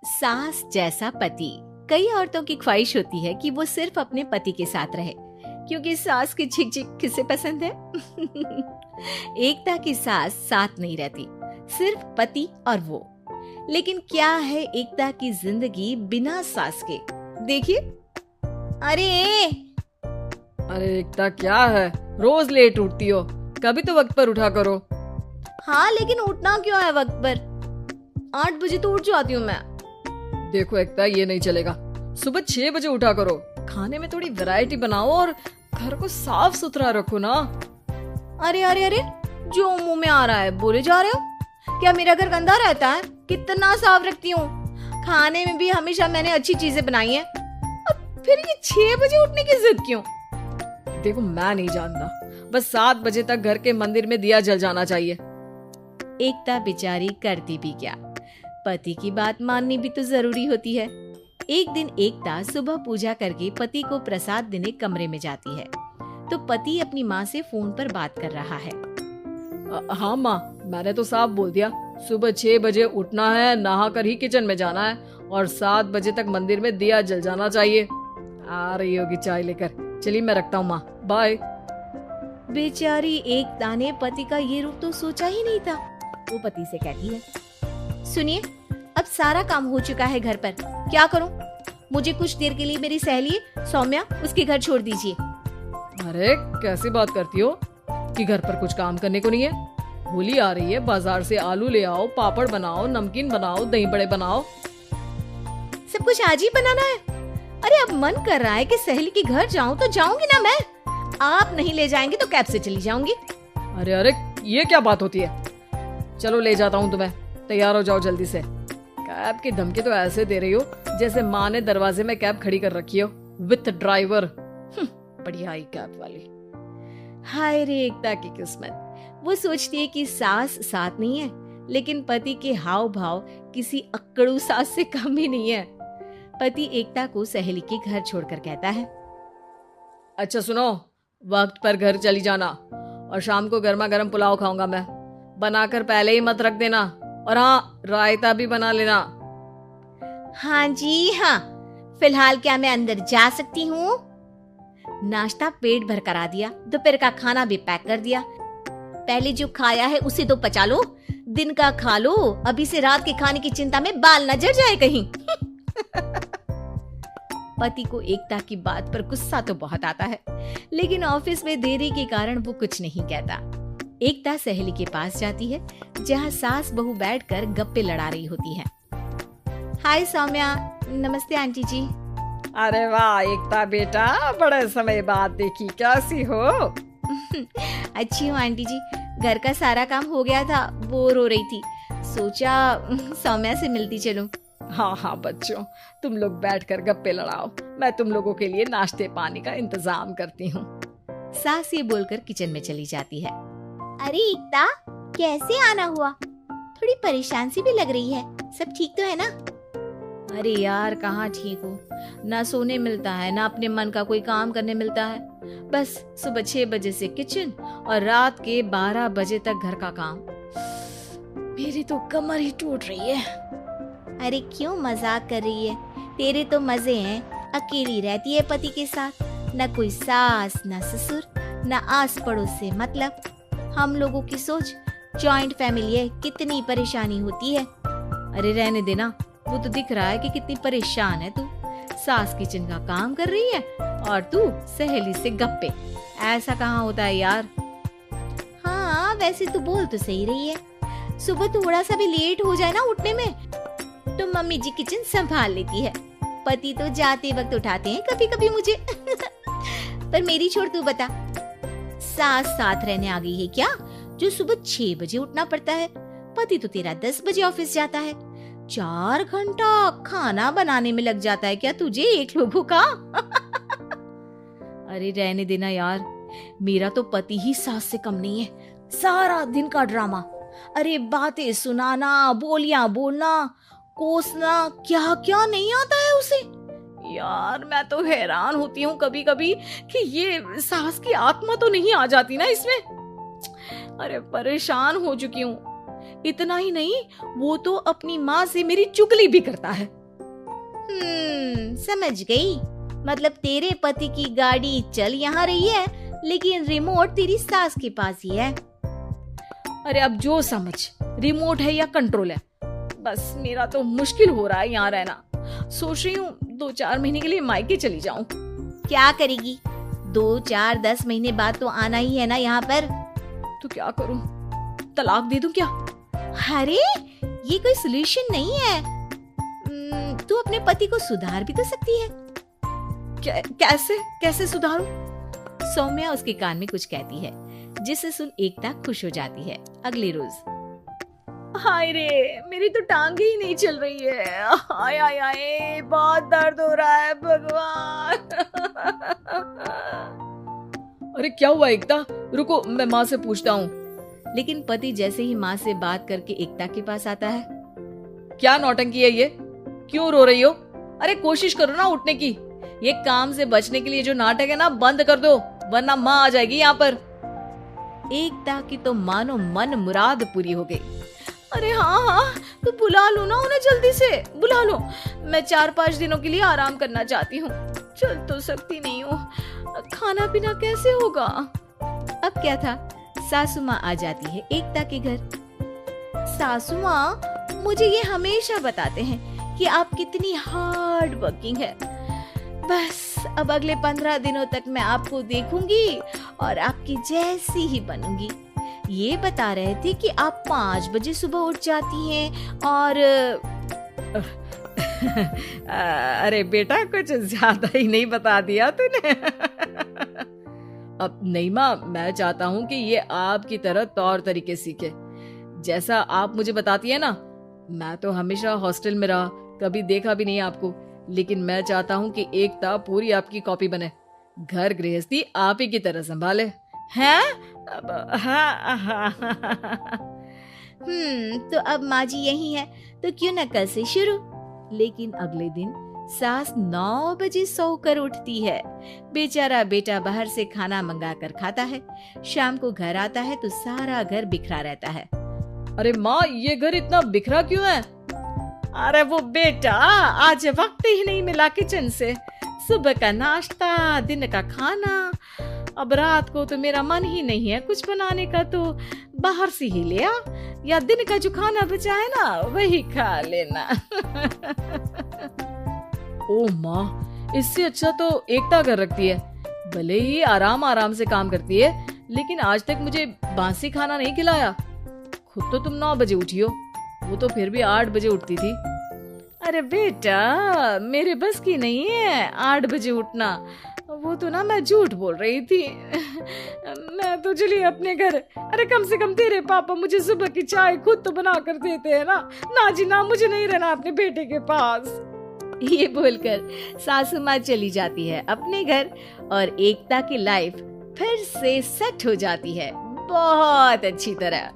सास जैसा पति। कई औरतों की ख्वाहिश होती है कि वो सिर्फ अपने पति के साथ रहे, क्योंकि सास की झिक झिक किसे पसंद है। एकता की सास साथ नहीं रहती, सिर्फ पति और वो। लेकिन क्या है एकता की जिंदगी बिना सास के? देखिए। अरे एकता, क्या है? रोज लेट उठती हो, कभी तो वक्त पर उठा करो। हाँ, लेकिन उठना क्यों है वक्त पर? 8 बजे तो उठ जाती हूँ मैं। देखो एकता, ये नहीं चलेगा। सुबह 6 बजे उठा करो। खाने में थोड़ी वैरायटी बनाओ और घर को साफ सुथरा रखो ना। अरे अरे अरे, जो मुंह में आ रहा है बोले जा रहे हो। क्या मेरा घर गंदा रहता है? कितना साफ रखती हूँ। खाने में भी हमेशा मैंने अच्छी चीजें बनाई है। अब फिर ये 6 बजे उठने की जिद क्यों? देखो, मैं नहीं जानता, बस 7 बजे तक घर के मंदिर में दिया जल जाना चाहिए। एकता बेचारी करती भी क्या, पति की बात माननी भी तो जरूरी होती है। एक दिन एकता सुबह पूजा करके पति को प्रसाद देने कमरे में जाती है, तो पति अपनी माँ से फोन पर बात कर रहा है। हाँ माँ, मैंने तो साफ बोल दिया, सुबह 6 बजे उठना है, नहा कर ही किचन में जाना है और 7 बजे तक मंदिर में दिया जल जाना चाहिए। आ रही होगी चाय लेकर। चलिए मैं रखता हूँ माँ, बाय। बेचारी एकता ने पति का ये रूप तो सोचा ही नहीं था। वो पति से कहती है, सुनिए, अब सारा काम हो चुका है घर पर, क्या करूं? मुझे कुछ देर के लिए मेरी सहेली सौम्या उसके घर छोड़ दीजिए। अरे कैसी बात करती हो कि घर पर कुछ काम करने को नहीं है? होली आ रही है, बाजार से आलू ले आओ, पापड़ बनाओ, नमकीन बनाओ, दही बड़े बनाओ। सब कुछ आज ही बनाना है? अरे अब मन कर रहा है कि सहेली के घर जाऊं तो जाऊंगी ना मैं। आप नहीं ले जाएंगे तो कैब से चली जाऊंगी। अरे अरे, ये क्या बात होती है? चलो ले जाता हूँ तुम्हें, तैयार हो जाओ जल्दी से। कैब की धमकी तो ऐसे दे रही हो जैसे माँ ने दरवाजे में कैब खड़ी कर रखी हो विथ ड्राइवर। बढ़िया ही कैब वाली। हाय रे एकता की किस्मत। वो सोचती है कि सास साथ नहीं है, लेकिन पति के हाव भाव किसी अक्कड़ू सास से कम भी नहीं है। पति एकता को सहेली के घर छोड़कर कहता है, अच्छा सुनो, वक्त पर घर चली जाना और शाम को गर्मा गर्म पुलाव खाऊंगा मैं। बनाकर पहले ही मत रख देना, और हाँ, रायता भी बना लेना। हाँ जी हाँ, फिलहाल क्या मैं अंदर जा सकती हूँ? नाश्ता पेट भर करा दिया, दोपहर का खाना भी पैक कर दिया। पहले जो खाया है उसे तो पचा लो, दिन का खा लो, अभी से रात के खाने की चिंता में बाल न जड़ जाए कहीं। पति को एकता की बात पर गुस्सा तो बहुत आता है, लेकिन ऑफिस में देरी के कारण वो कुछ नहीं कहता। एकता सहेली के पास जाती है, जहाँ सास बहू बैठकर गप्पे लड़ा रही होती है। हाय सौम्या। नमस्ते आंटी जी। अरे वाह एकता बेटा, बड़े समय बाद देखी, कैसी हो? अच्छी हूँ आंटी जी, घर का सारा काम हो गया था, बोर हो रही थी, सोचा सौम्या से मिलती चलूं। हाँ हाँ बच्चों, तुम लोग बैठकर गप्पे लड़ाओ, मैं तुम लोगों के लिए नाश्ते पानी का इंतजाम करती हूँ। सास ये बोलकर किचन में चली जाती है। अरे एकता, कैसे आना हुआ? थोड़ी परेशान सी भी लग रही है, सब ठीक तो है ना? अरे यार, कहाँ ठीक हो, ना सोने मिलता है, ना अपने मन का कोई काम करने मिलता है। बस सुबह 6 बजे से किचन और रात के 12 बजे तक घर का काम। मेरी तो कमर ही टूट रही है। अरे क्यों मजाक कर रही है? तेरे तो मजे हैं, अकेली रहती है पति के साथ, न कोई सास न ससुर, न आस पड़ोस से मतलब। हम लोगों की सोच जॉइंट फैमिली है, कितनी परेशानी होती है। अरे रहने देना, वो तो दिख रहा है कि कितनी परेशान है तू। सास किचन का काम कर रही है और तू सहेली से गप्पे। ऐसा कहाँ होता है यार। हाँ वैसे तू बोल तो सही रही है, सुबह थोड़ा सा भी लेट हो जाए ना उठने में तो मम्मी जी किचन संभाल लेती है। पति तो जाते वक्त उठाते हैं कभी कभी मुझे। पर मेरी छोड़, तू बता, सास साथ रहने आ गई है क्या, जो सुबह 6 बजे उठना पड़ता है? पति तो तेरा 10 बजे ऑफिस जाता है, 4 घंटा खाना बनाने में लग जाता है क्या तुझे एक लोगों का? अरे रहने देना यार, मेरा तो पति ही सास से कम नहीं है। सारा दिन का ड्रामा, अरे बातें सुनाना, बोलियां बोलना, कोसना, क्या क्या नहीं आता है उसे। यार मैं तो हैरान होती हूँ कभी कभी कि ये सास की आत्मा तो नहीं आ जाती ना इसमें। अरे परेशान हो चुकी हूँ। इतना ही नहीं, वो तो अपनी माँ से मेरी चुगली भी करता है। समझ गई। मतलब तेरे पति की गाड़ी चल यहाँ रही है, लेकिन रिमोट तेरी सास के पास ही है। अरे अब जो समझ, रिमोट है या कंट्रोल है, बस मेरा तो मुश्किल हो रहा है यहाँ रहना। सोच रही हूँ 2-4 महीने के लिए मायके चली जाऊं। क्या करेगी? 2-4 10 महीने बाद तो आना ही है ना यहाँ पर। तो क्या करूं? तलाक दे दूं क्या? अरे ये कोई सोल्यूशन नहीं है। तू अपने पति को सुधार भी तो सकती है। कैसे सुधारूं? सौम्या उसके कान में कुछ कहती है, जिसे सुन एकता खुश हो जाती है। अगले रोज, हाय रे, मेरी तो टांगे ही नहीं चल रही है। हाय हाय हाय, बहुत दर्द हो रहा है भगवान। अरे क्या हुआ एकता? रुको, मैं माँ से पूछता हूँ। लेकिन पति जैसे ही माँ से बात करके एकता के पास आता है। क्या नौटंकी है ये? क्यों रो रही हो? अरे कोशिश करो ना उठने की। ये काम से बचने के लिए जो नाटक है ना, बंद कर दो, वरना माँ आ जाएगी यहाँ पर। एकता की तो मानो मन मुराद पूरी हो गई। अरे हाँ, तो बुला लो ना उन्हें, जल्दी से बुला लो। मैं 4-5 दिनों के लिए आराम करना चाहती हूँ। चल तो सकती नहीं हूँ, खाना पीना कैसे होगा? अब क्या था, सासू माँ आ जाती है एकता के घर। सासू माँ मुझे ये हमेशा बताते हैं कि आप कितनी हार्ड वर्किंग है। बस अब अगले 15 दिनों तक मैं आपको देखूंगी और आपकी जैसी ही बनूंगी। ये बता रहे थे कि आप 5 बजे सुबह उठ जाती हैं और अरे बेटा, कुछ ज्यादा ही नहीं बता दिया तूने। अब नहीं माँ, मैं चाहता हूँ कि ये आपकी तरह तौर तरीके सीखे, जैसा आप मुझे बताती है ना। मैं तो हमेशा हॉस्टल में रहा, कभी देखा भी नहीं आपको, लेकिन मैं चाहता हूँ कि एकता पूरी आपकी कॉपी बने, घर गृहस्थी आप ही की तरह संभाले। हैं? तो अब माँ जी यही है, तो क्यों न कल से शुरू। लेकिन अगले दिन सास 9 बजे सोकर उठती है। बेचारा बेटा बाहर से खाना मंगा कर खाता है। शाम को घर आता है तो सारा घर बिखरा रहता है। अरे माँ, ये घर इतना बिखरा क्यों है? अरे वो बेटा, आज वक्त ही नहीं मिला किचन से। सुबह का नाश्ता, दिन का खाना, अब रात को तो मेरा मन ही नहीं है कुछ बनाने का, तो बाहर से ही ले आ, या दिन का जो खाना बचा है ना वही खा लेना। ओ माँ, इससे अच्छा तो एकता कर रखती है। भले ही आराम आराम से काम करती है, लेकिन आज तक मुझे बासी खाना नहीं खिलाया। खुद तो तुम 9 बजे उठी हो, वो तो फिर भी 8 बजे उठती थी। अरे बेटा, मेरे बस की नहीं है 8 बजे उठना। वो तो ना मैं झूठ बोल रही थी। मैं तो चली अपने घर। अरे कम से कम तेरे पापा मुझे सुबह की चाय खुद तो बना कर देते हैं ना। ना जी ना, मुझे नहीं रहना अपने बेटे के पास। ये बोलकर सासू माँ चली जाती है अपने घर और एकता की लाइफ फिर से सेट हो जाती है, बहुत अच्छी तरह।